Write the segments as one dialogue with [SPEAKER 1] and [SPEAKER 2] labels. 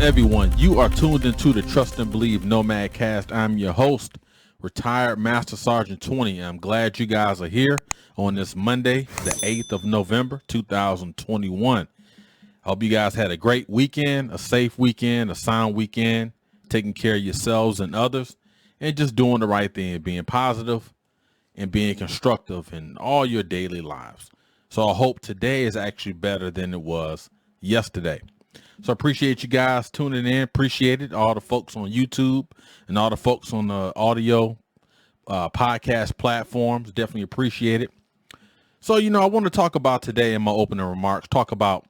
[SPEAKER 1] everyone. You are tuned into the Trust and Believe Nomad Cast. I'm your host, retired Master Sergeant 20. I'm glad you guys are here on this Monday, the 8th of November, 2021. Hope you guys had a great weekend, a safe weekend, a sound weekend, taking care of yourselves and others, and just doing the right thing, being positive and being constructive in all your daily lives. So I hope today is actually better than it was yesterday. So I appreciate you guys tuning in. Appreciate it. All the folks on YouTube and all the folks on the audio podcast platforms. Definitely appreciate it. So, I want to talk about today in my opening remarks, talk about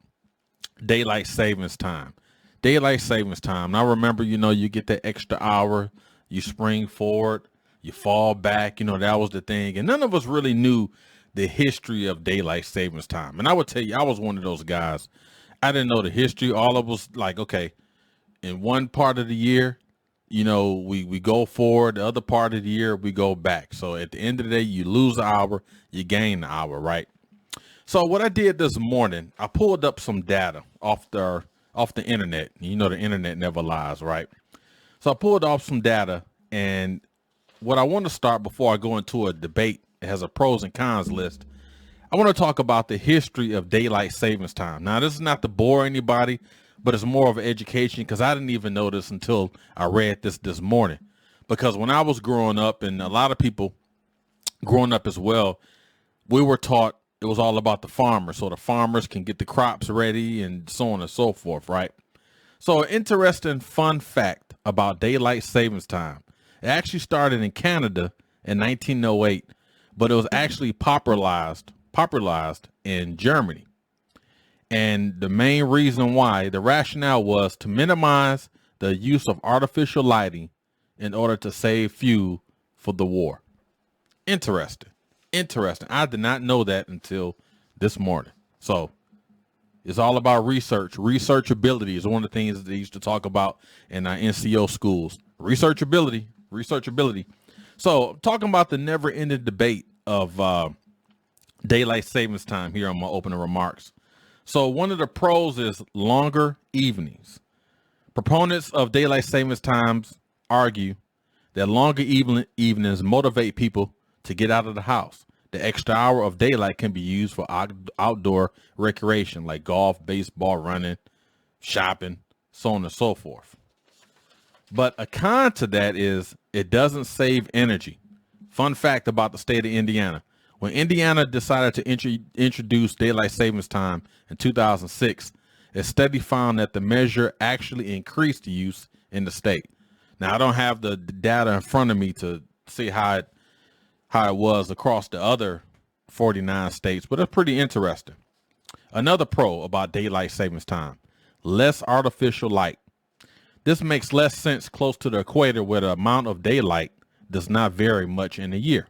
[SPEAKER 1] daylight savings time. Daylight savings time. Now remember, you get that extra hour, you spring forward, you fall back, that was the thing. And none of us really knew the history of daylight savings time. And I would tell you, I was one of those guys. I didn't know the history. All of us like, okay, in one part of the year, we go forward. The other part of the year, we go back. So at the end of the day, you lose an hour, you gain an hour, right? So what I did this morning, I pulled up some data off the internet. The internet never lies, right? So I pulled off some data, and what I want to start before I go into a debate, it has a pros and cons list. I want to talk about the history of daylight savings time. Now, this is not to bore anybody, but it's more of an education because I didn't even know this until I read this morning. Because when I was growing up, and a lot of people growing up as well, we were taught it was all about the farmers. So the farmers can get the crops ready and so on and so forth, right? So an interesting fun fact about daylight savings time. It actually started in Canada in 1908, but it was actually popularized in Germany. And the main reason why, the rationale was to minimize the use of artificial lighting in order to save fuel for the war. Interesting. I did not know that until this morning. So it's all about research. Researchability is one of the things that they used to talk about in our NCO schools. Researchability. So talking about the never ending debate of daylight savings time here on my opening remarks. So one of the pros is longer evenings. Proponents of daylight savings times argue that longer evenings motivate people to get out of the house. The extra hour of daylight can be used for outdoor recreation like golf, baseball, running, shopping, so on and so forth. But a con to that is it doesn't save energy. Fun fact about the state of Indiana. When Indiana decided to introduce daylight savings time in 2006, a study found that the measure actually increased the use in the state. Now, I don't have the data in front of me to see how it was across the other 49 states, but it's pretty interesting. Another pro about daylight savings time, less artificial light. This makes less sense close to the equator where the amount of daylight does not vary much in a year.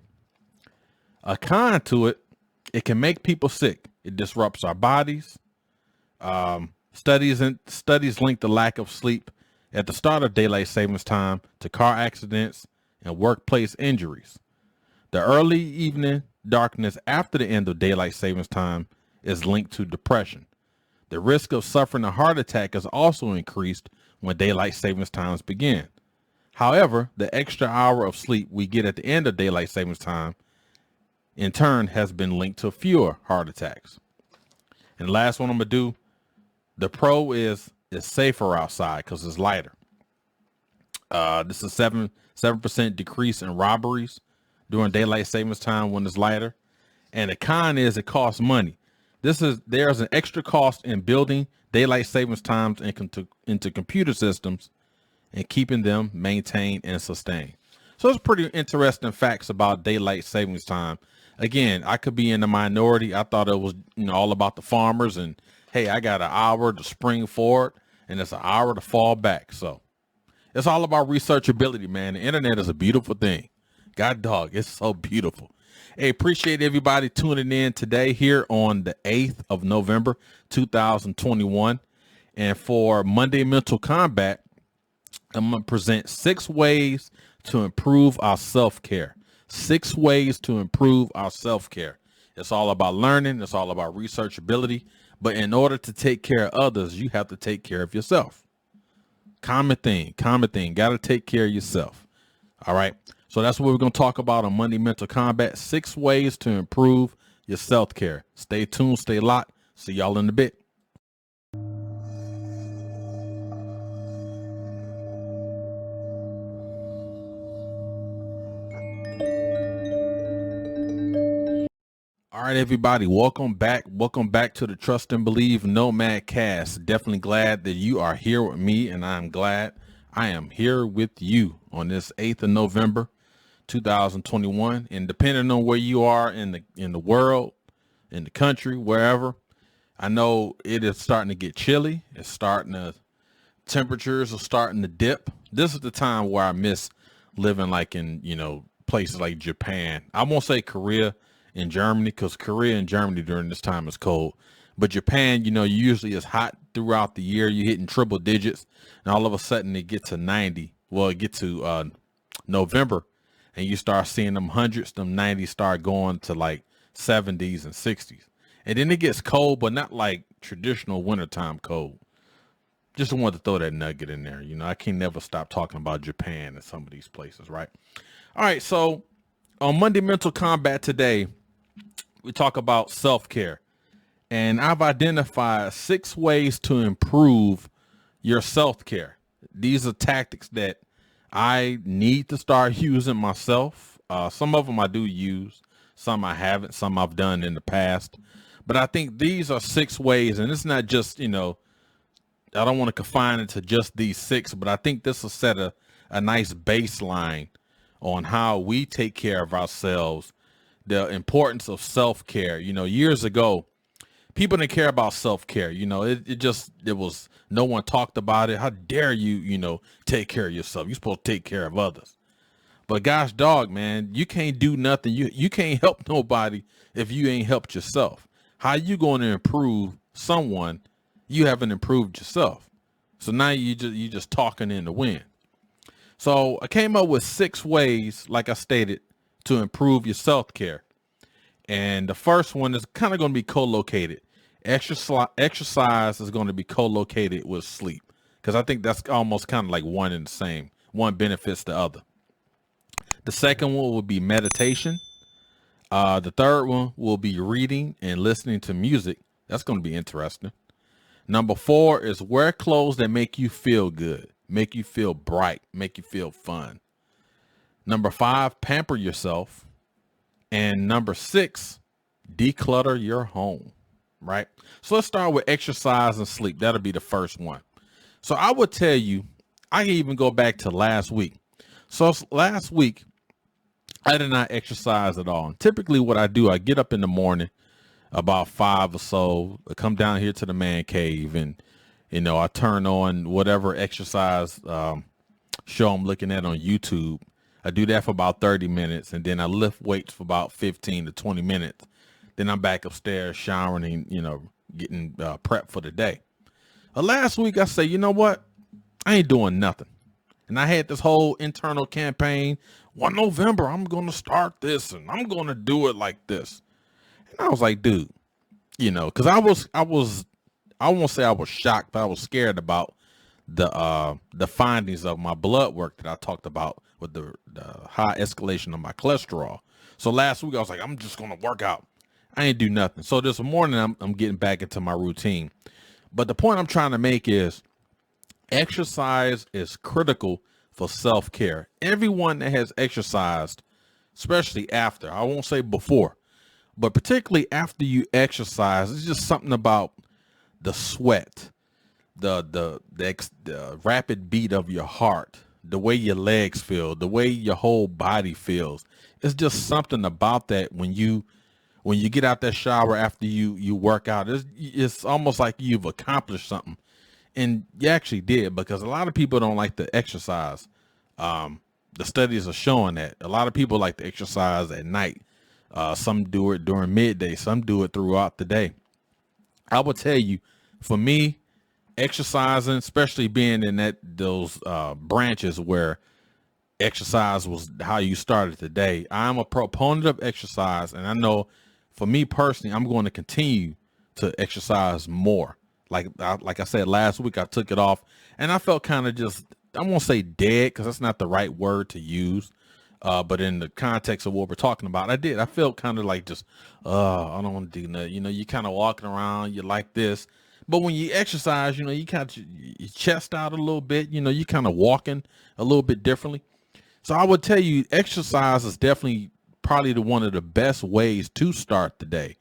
[SPEAKER 1] A con to it, it can make people sick. It disrupts our bodies. Studies link the lack of sleep at the start of daylight savings time to car accidents and workplace injuries. The early evening darkness after the end of daylight savings time is linked to depression. The risk of suffering a heart attack is also increased when daylight savings times begin. However, the extra hour of sleep we get at the end of daylight savings time in turn has been linked to fewer heart attacks. And the last one I'm going to do, the pro is it's safer outside because it's lighter. This is 7% decrease in robberies during daylight savings time when it's lighter. And the con is it costs money. There's an extra cost in building daylight savings times into computer systems and keeping them maintained and sustained. So it's pretty interesting facts about daylight savings time. Again, I could be in the minority. I thought it was all about the farmers and, hey, I got an hour to spring forward and it's an hour to fall back. So it's all about researchability, man. The internet is a beautiful thing. God dog, it's so beautiful. Hey, appreciate everybody tuning in today here on the 8th of November, 2021. And for Monday Mental Kombat, I'm going to present 6 ways to improve our self-care. 6 ways to improve our self-care. It's all about learning. It's all about researchability. But in order to take care of others, you have to take care of yourself. Common thing. Got to take care of yourself. All right. So that's what we're going to talk about on Monday Mental Combat. 6 ways to improve your self-care. Stay tuned. Stay locked. See y'all in a bit. All right, everybody, welcome back. Welcome back to the Trust and Believe Nomad Cast. Definitely glad that you are here with me, and I'm glad I am here with you on this 8th of November, 2021. And depending on where you are in the world, in the country, wherever, I know it is starting to get chilly. Temperatures are starting to dip. This is the time where I miss living like in, places like Japan. I won't say Korea and Germany, because Korea and Germany during this time is cold. But Japan, usually is hot throughout the year. You're hitting triple digits, and all of a sudden it gets to 90. Well, it gets to November, and you start seeing them hundreds, them 90s start going to like 70s and 60s. And then it gets cold, but not like traditional wintertime cold. Just wanted to throw that nugget in there. I can never stop talking about Japan and some of these places, right? All right, so on Monday Mental Combat today, we talk about self-care. And I've identified 6 ways to improve your self-care. These are tactics that I need to start using myself. Some of them I do use, some I haven't, some I've done in the past. But I think these are 6 ways, and it's not just, I don't want to confine it to just these 6, but I think this will set a nice baseline on how we take care of ourselves, the importance of self-care. Years ago, people didn't care about self-care. It was, no one talked about it. How dare you, take care of yourself? You're supposed to take care of others. But gosh dog, man, you can't do nothing. You can't help nobody if you ain't helped yourself. How you going to improve someone you haven't improved yourself? So now you just talking in the wind. So I came up with 6 ways, like I stated, to improve your self-care. And the first one is kind of going to be co-located. Exercise is going to be co-located with sleep, because I think that's almost kind of like one and the same. One benefits the other. The second one will be meditation. The third one will be reading and listening to music. That's going to be interesting. Number 4 is wear clothes that make you feel good, make you feel bright, make you feel fun. Number 5, pamper yourself. And number 6, declutter your home, right? So let's start with exercise and sleep. That'll be the first one. So I would tell you, I can even go back to last week. So last week, I did not exercise at all. And typically what I do, I get up in the morning about 5 or so, I come down here to the man cave, and I turn on whatever exercise show I'm looking at on YouTube. I do that for about 30 minutes, and then I lift weights for about 15 to 20 minutes. Then I'm back upstairs showering and getting prepped for the day. Last week I say, you know what, I ain't doing nothing. And I had this whole internal campaign. 1 November, I'm going to start this, and I'm going to do it like this. And I was like, dude, because I won't say I was shocked, but I was scared about the findings of my blood work that I talked about with the high escalation of my cholesterol. So last week I was like, I'm just going to work out. I ain't do nothing. So this morning I'm getting back into my routine. But the point I'm trying to make is exercise is critical for self-care. Everyone that has exercised, especially after, I won't say before, but particularly after you exercise, it's just something about the sweat, the rapid beat of your heart, the way your legs feel, the way your whole body feels. It's just something about that when you get out that shower after you work out. It's almost like you've accomplished something. And you actually did, because a lot of people don't like to exercise. The studies are showing that a lot of people like to exercise at night. Some do it during midday. Some do it throughout the day. I would tell you, for me, exercising, especially being in those branches where exercise was how you started the day, I'm a proponent of exercise. And I know for me personally, I'm going to continue to exercise more. Like I said last week, I took it off and I felt kind of just, I won't say dead because that's not the right word to use. But in the context of what we're talking about, I felt kind of like just, I don't want to do nothing. You kind of walking around, you like this. But when you exercise, you kind of your chest out a little bit, you kind of walking a little bit differently. So I would tell you, exercise is definitely probably one of the best ways to start the day.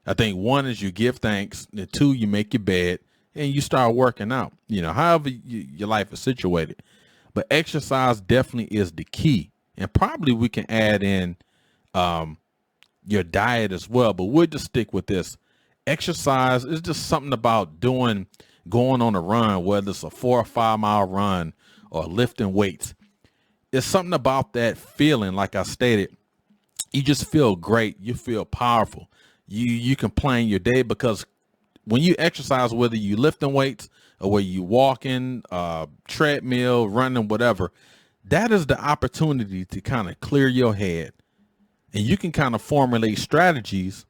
[SPEAKER 1] I think one is you give thanks, and two, you make your bed and you start working out, however your life is situated. But exercise definitely is the key. And probably we can add in your diet as well, but we'll just stick with this. Exercise is just something about going on a run, whether it's a 4 or 5 mile run or lifting weights. It's something about that feeling, like I stated, you just feel great. You feel powerful. You can plan your day because when you exercise, whether you lifting weights or whether you walking, treadmill, running, whatever, that is the opportunity to kind of clear your head. And you can kind of formulate strategies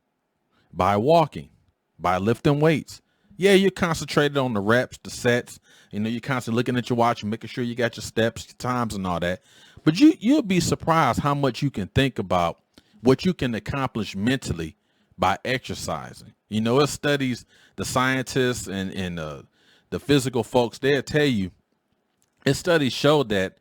[SPEAKER 1] by walking, by lifting weights. Yeah, you're concentrated on the reps, the sets. You're constantly looking at your watch and making sure you got your steps, your times, and all that. But you'll be surprised how much you can think about what you can accomplish mentally by exercising. It studies, the scientists and the physical folks, they'll tell you, studies show that,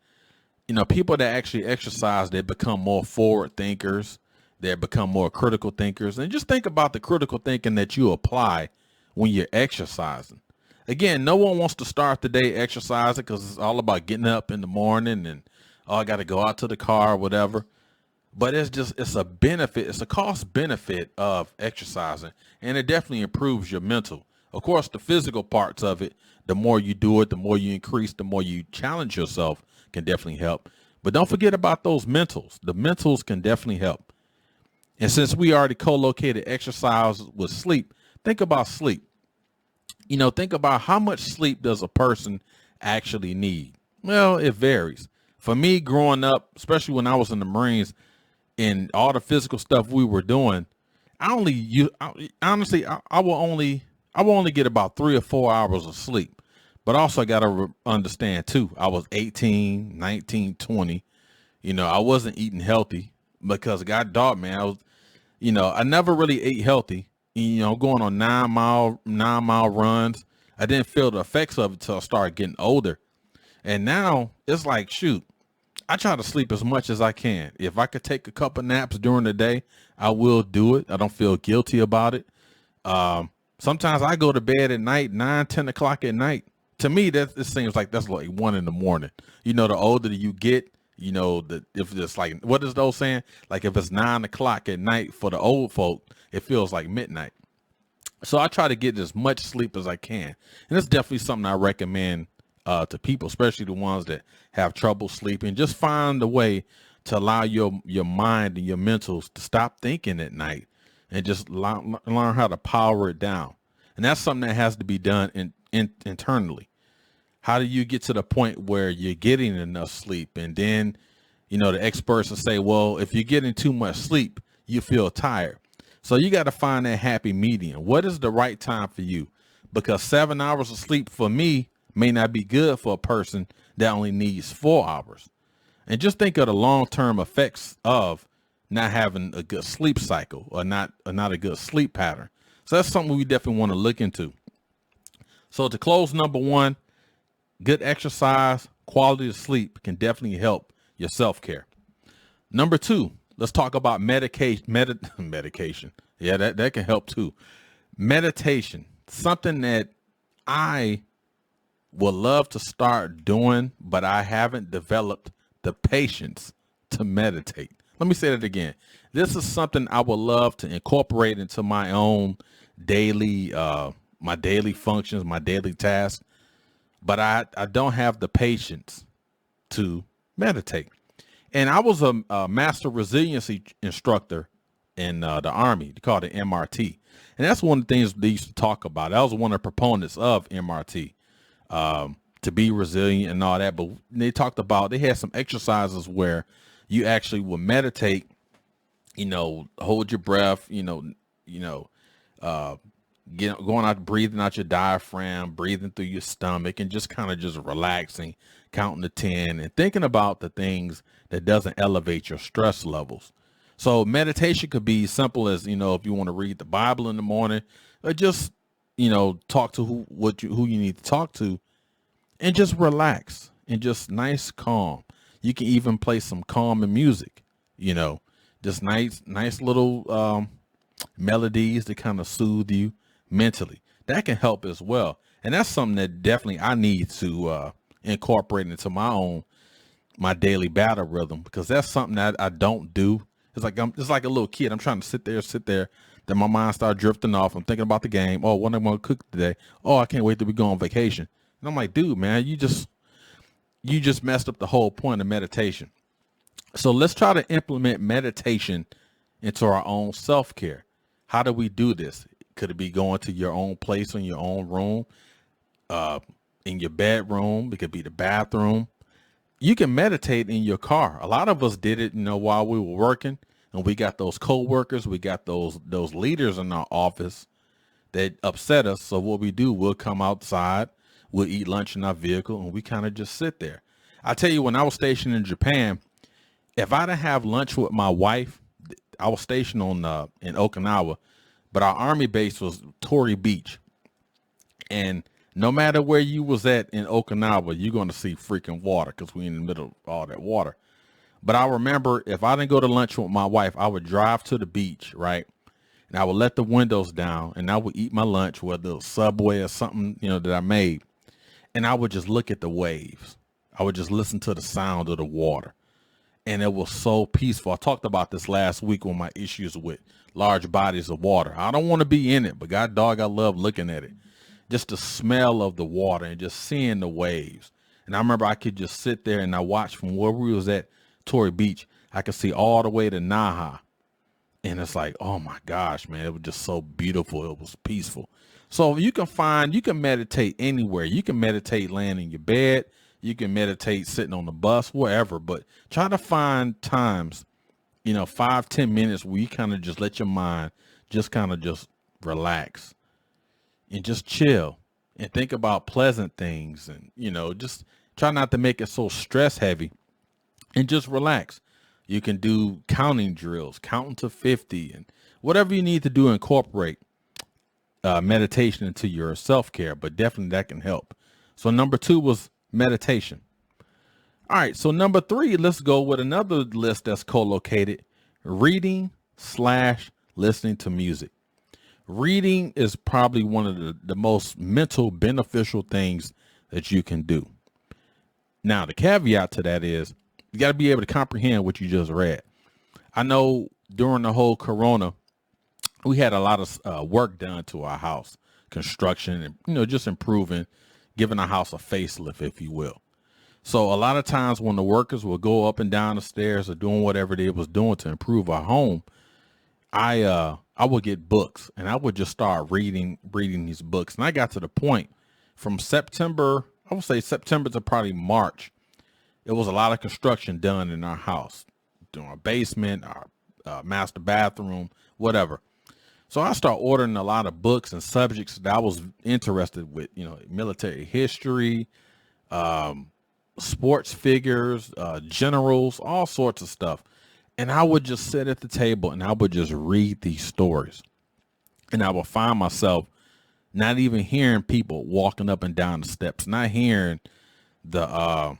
[SPEAKER 1] people that actually exercise, they become more forward thinkers. They become more critical thinkers. And just think about the critical thinking that you apply when you're exercising. Again, no one wants to start the day exercising because it's all about getting up in the morning and, I got to go out to the car or whatever. But it's a benefit. It's a cost benefit of exercising. And it definitely improves your mental. Of course, the physical parts of it, the more you do it, the more you increase, the more you challenge yourself, can definitely help. But don't forget about those mentals. The mentals can definitely help. And since we already co-located exercise with sleep, think about sleep. Think about how much sleep does a person actually need? Well, it varies. For me, growing up, especially when I was in the Marines and all the physical stuff we were doing, honestly, I will only get about 3 or 4 hours of sleep. But also I got to understand too, I was 18, 19, 20. I wasn't eating healthy because God dog, man, I never really ate healthy. Going on 9 mile runs. I didn't feel the effects of it till I started getting older. And now it's like, shoot, I try to sleep as much as I can. If I could take a couple naps during the day, I will do it. I don't feel guilty about it. Sometimes I go to bed at night, 9, 10 o'clock at night. To me, it seems like that's like 1 in the morning. The older you get, if it's like, what is those saying? Like if it's 9 o'clock at night for the old folk, it feels like midnight. So I try to get as much sleep as I can. And it's definitely something I recommend to people, especially the ones that have trouble sleeping. Just find a way to allow your mind and your mentals to stop thinking at night and just learn how to power it down. And that's something that has to be done internally. How do you get to the point where you're getting enough sleep? And then, the experts will say, well, if you're getting too much sleep, you feel tired. So you got to find that happy medium. What is the right time for you? Because 7 hours of sleep for me may not be good for a person that only needs 4 hours. And just think of the long-term effects of not having a good sleep cycle or not a good sleep pattern. So that's something we definitely want to look into. So to close, number one, good exercise, quality of sleep can definitely help your self-care. Number two, let's talk about medication. Yeah, that can help too. Meditation, something that I would love to start doing, but I haven't developed the patience to meditate. Let me say that again. This is something I would love to incorporate into my own daily, my daily functions, my daily tasks. But I don't have the patience to meditate. And I was a master resiliency instructor in the Army. They call it MRT. And that's one of the things they used to talk about. I was one of the proponents of MRT, to be resilient and all that. But they talked about, they had some exercises where you actually will meditate, hold your breath, going out, breathing out your diaphragm, breathing through your stomach, and just kind of just relaxing, counting to 10 and thinking about the things that doesn't elevate your stress levels. So meditation could be simple as, if you want to read the Bible in the morning, or just, talk to who you need to talk to, and just relax and just nice calm. You can even play some calming music, you know, just nice little melodies to kind of soothe you mentally. That can help as well. And that's something that definitely I need to incorporate into my daily battle rhythm, because that's something that I don't do. It's like a little kid. I'm trying to sit there. Then my mind starts drifting off. I'm thinking about the game. Oh, what am I going to cook today? Oh, I can't wait till we go on vacation. And I'm like, dude, man, you just messed up the whole point of meditation. So let's try to implement meditation into our own self-care. How do we do this? Could it be going to your own place in your own room, in your bedroom? It could be the bathroom. You can meditate in your car. A lot of us did it, while we were working, and we got those co-workers, we got those leaders in our office that upset us. So what we do, we'll come outside, we'll eat lunch in our vehicle, and we kind of just sit there. I tell you, when I was stationed in Japan, if I didn't have lunch with my wife, I was stationed in Okinawa, but our army base was Torrey Beach. And no matter where you was at in Okinawa, you're going to see freaking water, because we're in the middle of all that water. But I remember, if I didn't go to lunch with my wife, I would drive to the beach, right? And I would let the windows down, and I would eat my lunch, whether it was Subway or something, that I made. And I would just look at the waves. I would just listen to the sound of the water. And it was so peaceful. I talked about this last week on my issues with large bodies of water. I don't want to be in it, but God dog, I love looking at it. Just the smell of the water and just seeing the waves. And I remember I could just sit there and I watched from where we was at Torrey Beach. I could see all the way to Naha. And it's like, oh my gosh, man, it was just so beautiful. It was peaceful. So you can meditate anywhere. You can meditate laying in your bed. You can meditate sitting on the bus, wherever, but try to find times, 5-10 minutes where you kind of just let your mind just kind of just relax and just chill and think about pleasant things, and, just try not to make it so stress heavy, and just relax. You can do counting drills, counting to 50, and whatever you need to do, incorporate meditation into your self-care, but definitely that can help. So number 2 was meditation. All right. So number 3, let's go with another list that's co-located: reading / listening to music. Reading is probably one of the most mental beneficial things that you can do. Now, the caveat to that is you got to be able to comprehend what you just read. I know during the whole Corona, we had a lot of work done to our house, construction, and, just improving, giving our house a facelift, if you will. So a lot of times when the workers will go up and down the stairs or doing whatever they was doing to improve our home, I would get books and I would just start reading these books. And I got to the point from September, I would say September to probably March, it was a lot of construction done in our house, doing our basement, our master bathroom, whatever. So I started ordering a lot of books and subjects that I was interested with, military history, sports figures, generals, all sorts of stuff. And I would just sit at the table and I would just read these stories. And I would find myself not even hearing people walking up and down the steps, not hearing the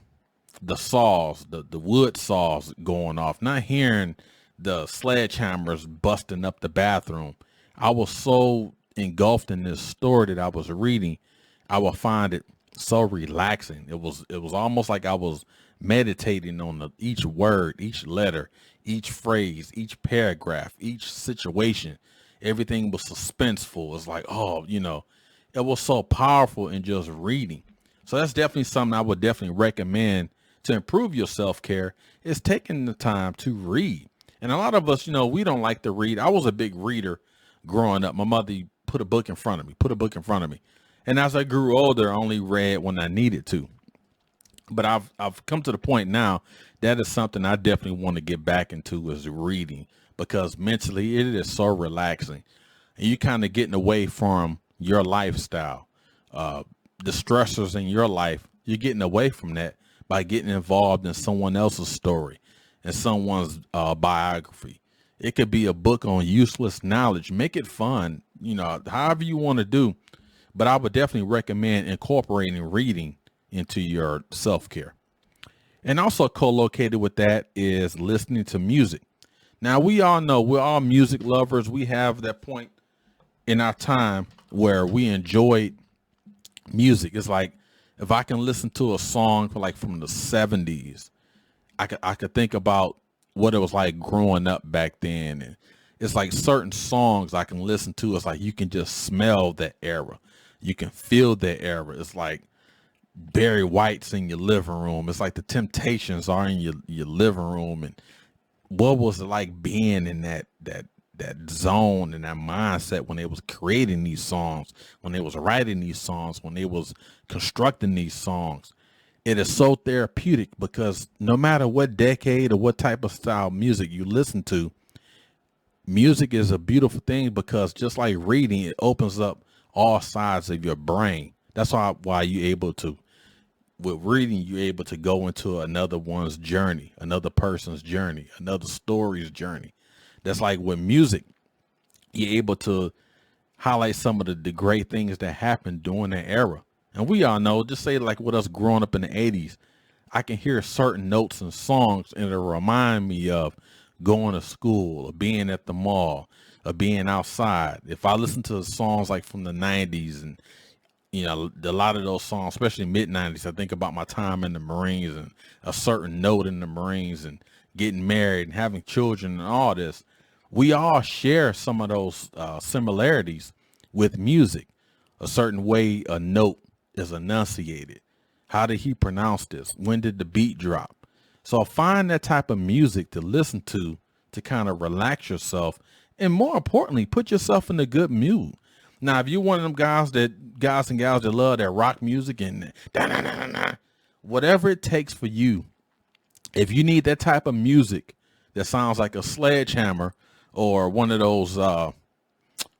[SPEAKER 1] saws, the wood saws going off, not hearing the sledgehammers busting up the bathroom. I was so engulfed in this story that I was reading, I would find it so relaxing. It was almost like I was meditating on each word, each letter, each phrase, each paragraph, each situation. Everything was suspenseful. It's like, it was so powerful in just reading. So that's definitely something I would definitely recommend to improve your self-care, is taking the time to read. And a lot of us, we don't like to read. I was a big reader growing up. My mother put a book in front of me. And as I grew older, I only read when I needed to. But I've come to the point now that is something I definitely want to get back into, is reading, because mentally it is so relaxing. and you kind of getting away from your lifestyle, the stressors in your life. You're getting away from that by getting involved in someone else's story and someone's biography. It could be a book on useless knowledge. Make it fun, however you want to do. But I would definitely recommend incorporating reading into your self-care. And also co-located with that is listening to music. Now, we all know we're all music lovers. We have that point in our time where we enjoyed music. It's like if I can listen to a song from the 70s, I could think about what it was like growing up back then. And it's like certain songs I can listen to. It's like you can just smell that era. You can feel that era. It's like Barry White's in your living room. It's like the Temptations are in your living room. And what was it like being in that zone and that mindset when they was creating these songs, when they was writing these songs, when they was constructing these songs? It is so therapeutic because no matter what decade or what type of style music you listen to, music is a beautiful thing because just like reading, it opens up all sides of your brain. That's why you're able to, with reading, you're able to go into another one's journey, another person's journey, another story's journey. That's like with music, you're able to highlight some of the great things that happened during that era. And we all know, just say like with us growing up in the 80s, I can hear certain notes and songs and it'll remind me of going to school or being at the mall or being outside. If I listen to songs like from the 90s and, a lot of those songs, especially mid 90s, I think about my time in the Marines and a certain note in the Marines and getting married and having children and all this. We all share some of those similarities with music. A certain way a note is enunciated. How did he pronounce this? When did the beat drop? So find that type of music to listen to kind of relax yourself. And more importantly, put yourself in a good mood. Now, if you're one of them guys and gals that love that rock music and whatever it takes for you, if you need that type of music that sounds like a sledgehammer or one of those,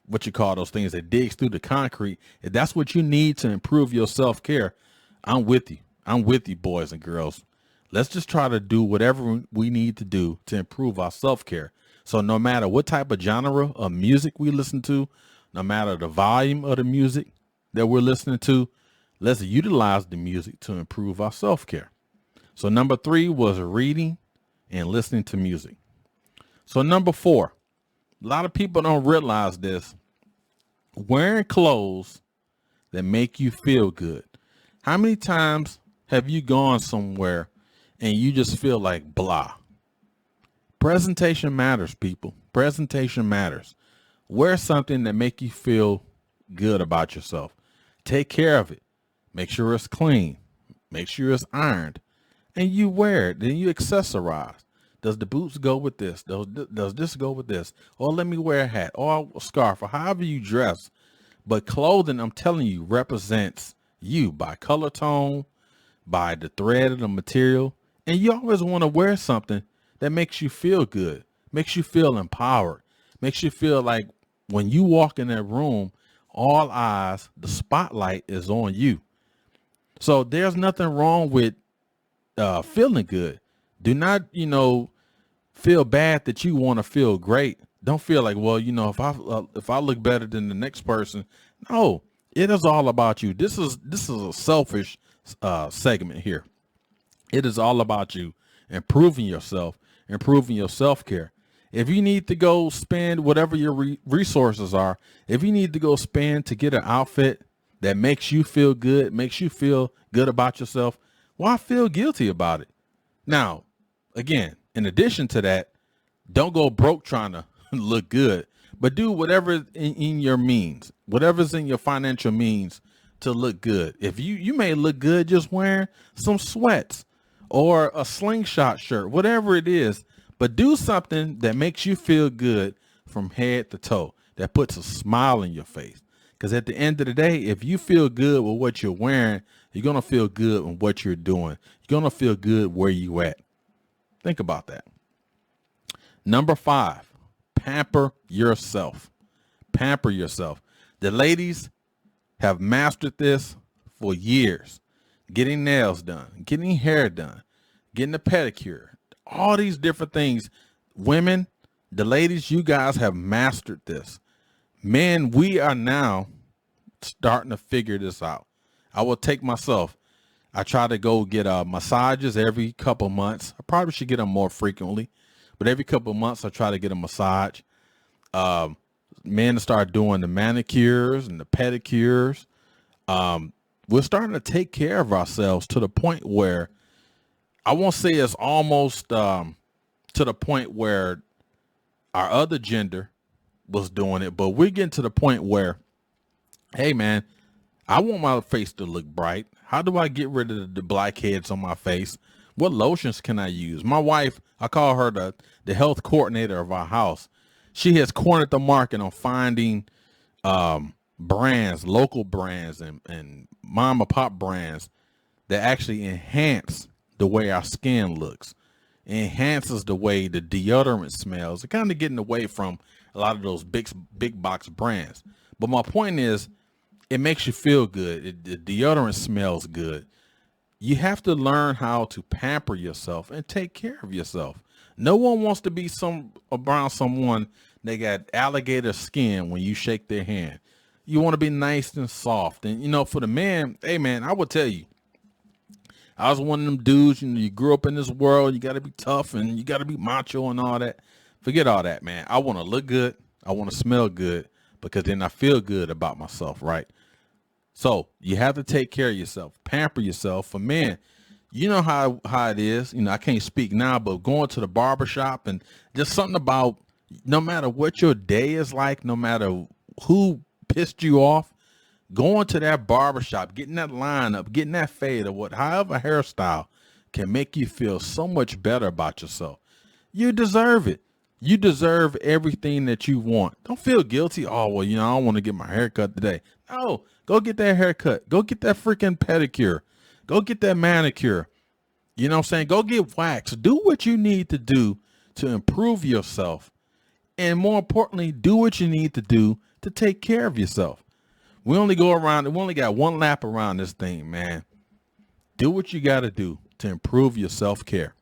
[SPEAKER 1] what you call those things that digs through the concrete, if that's what you need to improve your self-care, I'm with you. I'm with you, boys and girls. Let's just try to do whatever we need to do to improve our self-care. So no matter what type of genre of music we listen to, no matter the volume of the music that we're listening to, let's utilize the music to improve our self-care. So number 3 was reading and listening to music. So number 4, a lot of people don't realize this. Wearing clothes that make you feel good. How many times have you gone somewhere and you just feel like blah? Presentation matters, people. Presentation matters. Wear something that make you feel good about yourself. Take care of it. Make sure it's clean. Make sure it's ironed. And you wear it. Then you accessorize. Does the boots go with this? Does this go with this? Or let me wear a hat or a scarf or however you dress. But clothing, I'm telling you, represents you by color tone, by the thread of the material. And you always want to wear something that makes you feel good, makes you feel empowered, makes you feel like when you walk in that room, all eyes, the spotlight is on you. So there's nothing wrong with feeling good. Do not, feel bad that you want to feel great. Don't feel like, well, if I look better than the next person. No, it is all about you. This is a selfish segment here. It is all about you improving yourself, improving your self-care. If you need to go spend whatever your resources are, if you need to go spend to get an outfit that makes you feel good, makes you feel good about yourself, why feel guilty about it? Now, again, in addition to that, don't go broke trying to look good, but do whatever in your means, whatever's in your financial means to look good. If you may look good just wearing some sweats or a slingshot shirt, whatever it is, but do something that makes you feel good from head to toe, that puts a smile in your face. Because at the end of the day, if you feel good with what you're wearing, you're going to feel good with what you're doing. You're going to feel good where you at. Think about that. Number 5, pamper yourself. pamper yourself. The ladies have mastered this for years. Getting nails done, getting hair done, getting a pedicure, all these different things. Women, the ladies, you guys have mastered this. Men, we are now starting to figure this out. I will take myself. I try to go get massages every couple months. I probably should get them more frequently, but every couple months I try to get a massage. Men start doing the manicures and the pedicures. We're starting to take care of ourselves to the point where I won't say it's almost to the point where our other gender was doing it, but we're getting to the point where, hey man, I want my face to look bright. How do I get rid of the blackheads on my face? What lotions can I use? My wife, I call her the health coordinator of our house. She has cornered the market on finding brands, local brands and mom and pop brands that actually enhance the way our skin looks. It enhances the way the deodorant smells. It's kind of getting away from a lot of those big box brands. But my point is, it makes you feel good. The deodorant smells good. You have to learn how to pamper yourself and take care of yourself. No one wants to be around someone that got alligator skin when you shake their hand. You want to be nice and soft. And, you know, for the man, hey, man, I would tell you, I was one of them dudes, you know, you grew up in this world, you got to be tough and you got to be macho and all that. Forget all that, man. I want to look good. I want to smell good because then I feel good about myself, right? So you have to take care of yourself, pamper yourself. For men, you know how it is. You know, I can't speak now, but going to the barbershop and just something about no matter what your day is like, no matter who pissed you off, going to that barbershop, getting that line up, getting that fade or however hairstyle can make you feel so much better about yourself. You deserve it. You deserve everything that you want. Don't feel guilty. Oh, well, you know, I don't want to get my hair cut today. No, go get that haircut. Go get that freaking pedicure. Go get that manicure. You know what I'm saying? Go get wax. Do what you need to do to improve yourself. And more importantly, do what you need to do to take care of yourself. We only got one lap around this thing, man. Do what you got to do to improve your self-care.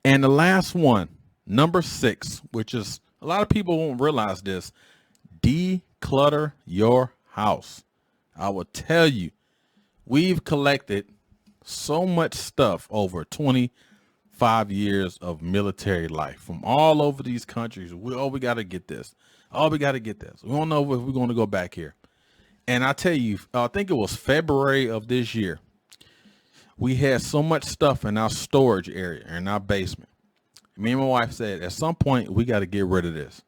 [SPEAKER 1] And the last one, number 6, which is a lot of people won't realize this, declutter your house. I will tell you, we've collected so much stuff over 25 years of military life from all over these countries. We got to get this. Oh, we got to get this. We don't know if we're going to go back here. And I tell you, I think it was February of this year. We had so much stuff in our storage area, in our basement. Me and my wife said, at some point, we got to get rid of this.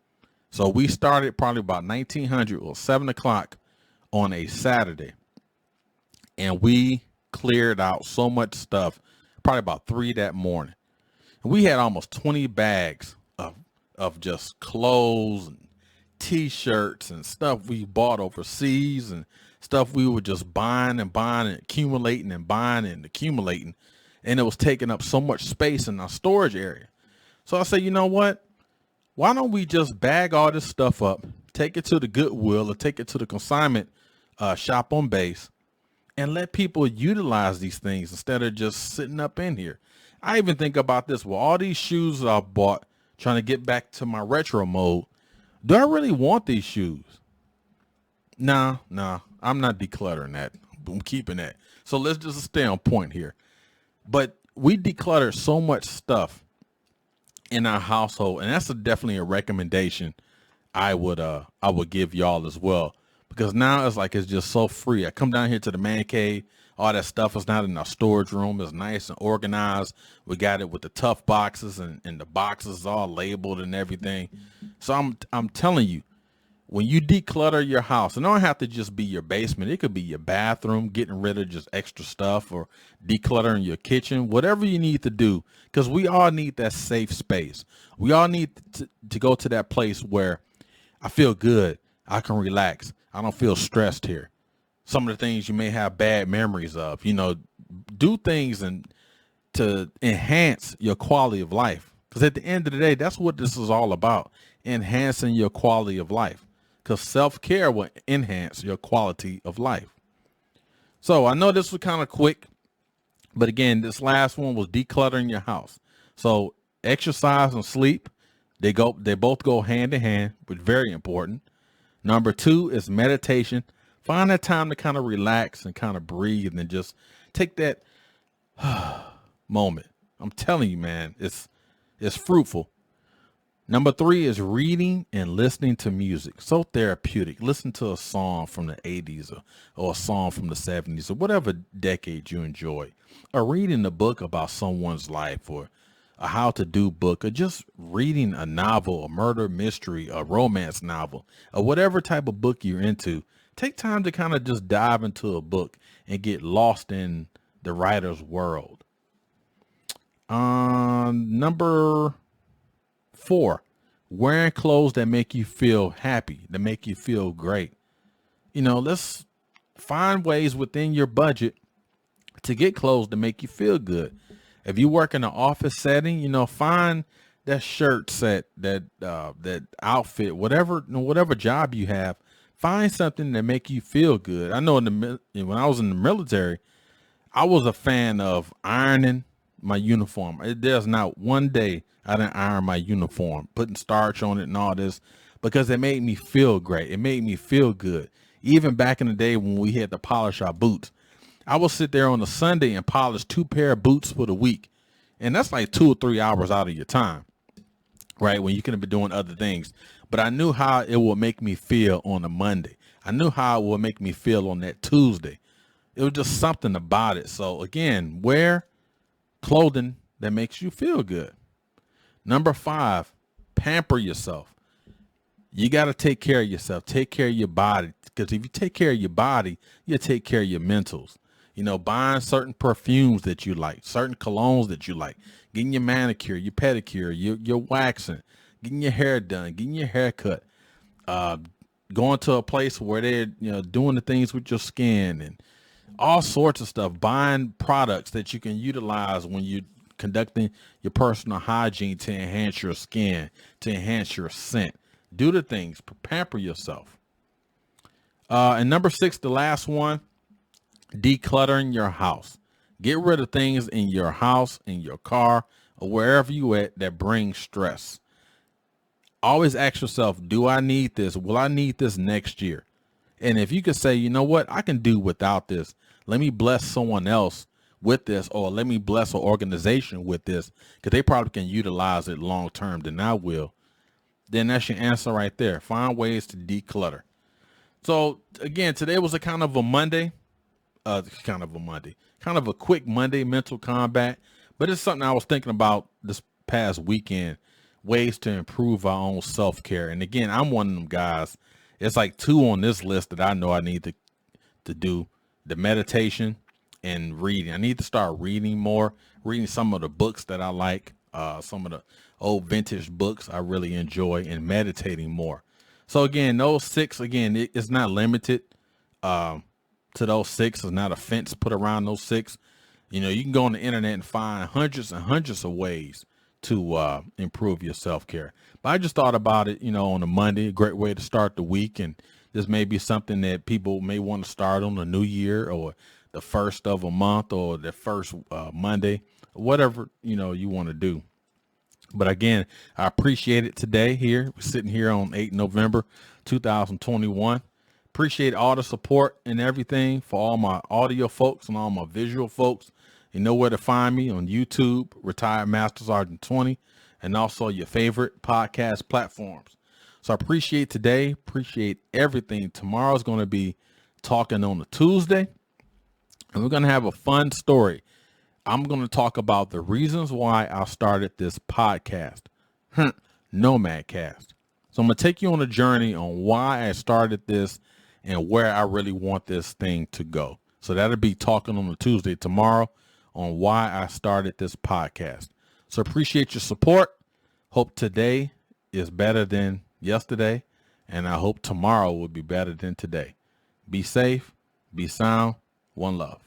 [SPEAKER 1] So we started probably about 1900 or 7 o'clock on a Saturday. And we cleared out so much stuff, probably about 3 that morning. And we had almost 20 bags of just clothes and T-shirts and stuff we bought overseas and stuff we were just buying and accumulating and buying and accumulating. And it was taking up so much space in our storage area. So I said, you know what? Why don't we just bag all this stuff up, take it to the Goodwill or take it to the consignment shop on base and let people utilize these things instead of just sitting up in here. I even think about this. Well, all these shoes that I bought trying to get back to my retro mode, do I really want these shoes? Nah, I'm not decluttering that. I'm keeping that. So let's just stay on point here. But we decluttered so much stuff in our household, and that's definitely a recommendation I would give y'all as well, because now it's just so free. I come down here to the man cave, all that stuff is not in our storage room. It's nice and organized. We got it with the tough boxes and the boxes all labeled and everything. So I'm telling you, when you declutter your house, it don't have to just be your basement. It could be your bathroom, getting rid of just extra stuff, or decluttering your kitchen, whatever you need to do, because we all need that safe space. We all need to go to that place where I feel good. I can relax. I don't feel stressed here. Some of the things you may have bad memories of, you know, do things and to enhance your quality of life. Because at the end of the day, that's what this is all about. enhancing your quality of life, because self-care will enhance your quality of life. So I know this was kind of quick, but again, this last one was decluttering your house. So exercise and sleep, they both go hand in hand, but very important. Number 2 is meditation. Find that time to kind of relax and kind of breathe and just take that moment. I'm telling you, man, it's fruitful. Number 3 is reading and listening to music. So therapeutic. Listen to a song from the 80s or a song from the 70s or whatever decade you enjoy. Or reading a book about someone's life, or a how-to-do book, or just reading a novel, a murder mystery, a romance novel, or whatever type of book you're into. Take time to kind of just dive into a book and get lost in the writer's world. Number 4, wearing clothes that make you feel happy, that make you feel great. Let's find ways within your budget to get clothes to make you feel good. If you work in an office setting, find that shirt set, that outfit, whatever job you have, find something that make you feel good. I know when I was in the military, I was a fan of ironing my uniform. There's not one day I didn't iron my uniform, putting starch on it and all this, because it made me feel great. It made me feel good. Even back in the day when we had to polish our boots, I will sit there on a Sunday and polish 2 pair of boots for the week. And that's like 2 or 3 hours out of your time, right? When you could have been doing other things. But I knew how it would make me feel on a Monday. I knew how it would make me feel on that Tuesday. It was just something about it. So again, wear clothing that makes you feel good. Number 5, pamper yourself. You got to take care of yourself. Take care of your body. Because if you take care of your body, you take care of your mentals. Buying certain perfumes that you like, certain colognes that you like, getting your manicure, your pedicure, your waxing, getting your hair done, getting your hair cut, going to a place where they're, doing the things with your skin and all sorts of stuff, buying products that you can utilize when you're conducting your personal hygiene to enhance your skin, to enhance your scent. Do the things, pamper yourself. And number 6, the last one, decluttering your house. Get rid of things in your house, in your car, or wherever you at that bring stress. Always ask yourself, do I need this? Will I need this next year? And if you could say, you know what, I can do without this. Let me bless someone else with this, or let me bless an organization with this, because they probably can utilize it long term than I will. Then that's your answer right there. Find ways to declutter. So again, today was a kind of a quick Monday Mental Kombat, but it's something I was thinking about this past weekend, ways to improve our own self-care. And again, I'm one of them guys. It's like 2 on this list that I know I need to do: the meditation and reading. I need to start reading more, reading some of the books that I like, some of the old vintage books I really enjoy, and meditating more. So again, those 6, again, it's not limited to those 6. There's not a fence put around those 6. You can go on the internet and find hundreds and hundreds of ways to improve your self-care. But I just thought about it, on a Monday, a great way to start the week. And this may be something that people may want to start on the new year, or the first of a month, or the first Monday, whatever, you want to do. But again, I appreciate it today here. We're sitting here on 8 November 2021. Appreciate all the support and everything for all my audio folks and all my visual folks. You know where to find me on YouTube, Retired Master Sergeant 20, and also your favorite podcast platforms. So I appreciate today. Appreciate everything. Tomorrow's going to be talking on a Tuesday, and we're going to have a fun story. I'm going to talk about the reasons why I started this podcast, Nomadcast. So I'm going to take you on a journey on why I started this and where I really want this thing to go. So that'll be talking on a Tuesday tomorrow on why I started this podcast. So appreciate your support. Hope today is better than yesterday, and I hope tomorrow will be better than today. Be safe, be sound, one love.